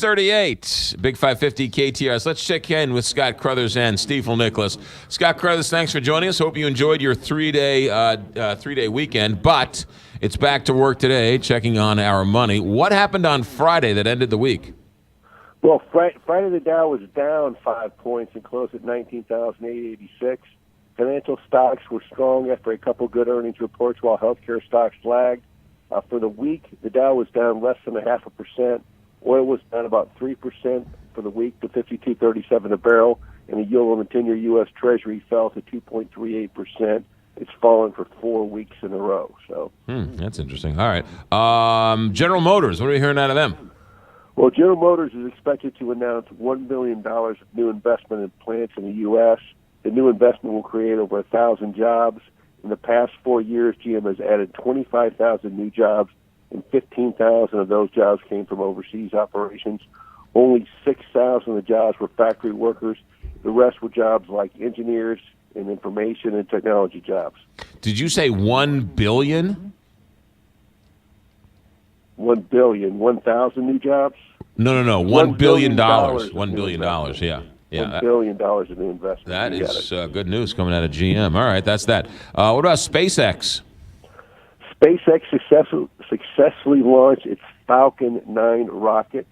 6:38, Big 550 KTRS. Let's check in with Scott Crothers and Stiefel Nicholas. Scott Crothers, thanks for joining us. Hope you enjoyed your three-day weekend, but it's back to work today, checking on our money. What happened on Friday that ended the week? Well, Friday the Dow was down 5 points and closed at 19,886. Financial stocks were strong after a couple good earnings reports, while healthcare stocks lagged. For the week, the Dow was down less than 0.5%. Oil was down about 3% for the week to 52.37 a barrel, and the yield on the 10-year U.S. Treasury fell to 2.38%. It's fallen for 4 weeks in a row. So that's interesting. All right. General Motors, what are we hearing out of them? Well, General Motors is expected to announce $1 billion of new investment in plants in the U.S. The new investment will create over 1,000 jobs. In the past 4 years, GM has added 25,000 new jobs, and 15,000 of those jobs came from overseas operations. Only 6,000 of the jobs were factory workers. The rest were jobs like engineers and information and technology jobs. Did you say $1 billion? 1 billion, 1,000 new jobs? No. $1 billion. $1 billion, yeah. $1 billion in new investment. That is good news coming out of GM. All right, that's that. What about SpaceX? SpaceX successfully launched its Falcon 9 rocket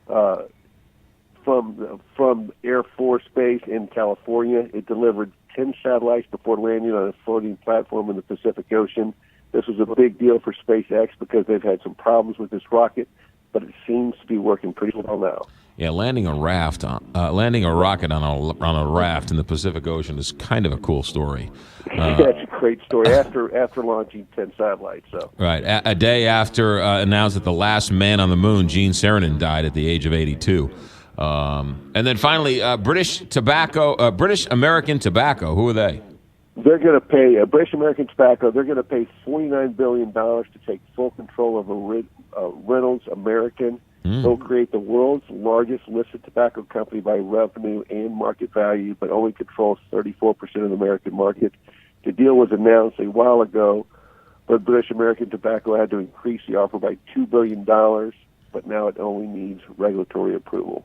from Air Force Base in California. It delivered 10 satellites before landing on a floating platform in the Pacific Ocean. This was a big deal for SpaceX because they've had some problems with this rocket, but it seems to be working pretty well now. Yeah, landing a rocket on a raft in the Pacific Ocean is kind of a cool story. That's a great story. After launching 10 satellites, so right, a day after announced that the last man on the moon, Gene Cernan, died at the age of 82. And then finally, British American Tobacco. Who are they? They're going to pay British American Tobacco. They're going to pay $49 billion to take full control of Reynolds American. They'll create the world's largest listed tobacco company by revenue and market value, but only controls 34% of the American market. The deal was announced a while ago, but British American Tobacco had to increase the offer by $2 billion, but now it only needs regulatory approval.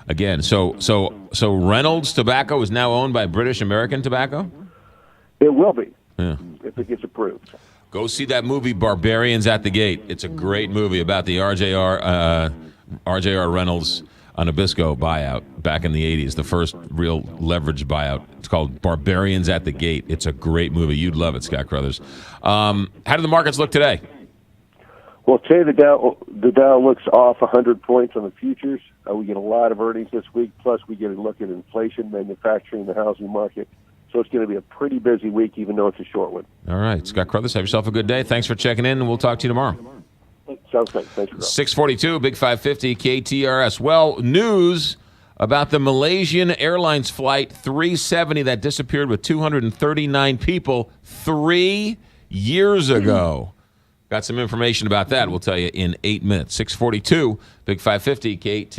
Again, so Reynolds Tobacco is now owned by British American Tobacco? It will be, if it gets approved. Go see that movie, Barbarians at the Gate. It's a great movie about the RJR Reynolds Nabisco buyout back in the 80s, the first real leverage buyout. It's called Barbarians at the Gate. It's a great movie. You'd love it, Scott Crothers. How do the markets look today? Well, today the Dow looks off 100 points on the futures. We get a lot of earnings this week, plus we get a look at inflation, manufacturing, the housing market. So it's going to be a pretty busy week, even though it's a short one. All right. Scott Crothers, have yourself a good day. Thanks for checking in, and we'll talk to you tomorrow. Sounds great. Thanks for 642, Big 550, KTRS. Well, news about the Malaysian Airlines Flight 370 that disappeared with 239 people 3 years ago. Got some information about that. We'll tell you in 8 minutes. 642, Big 550, KTRS.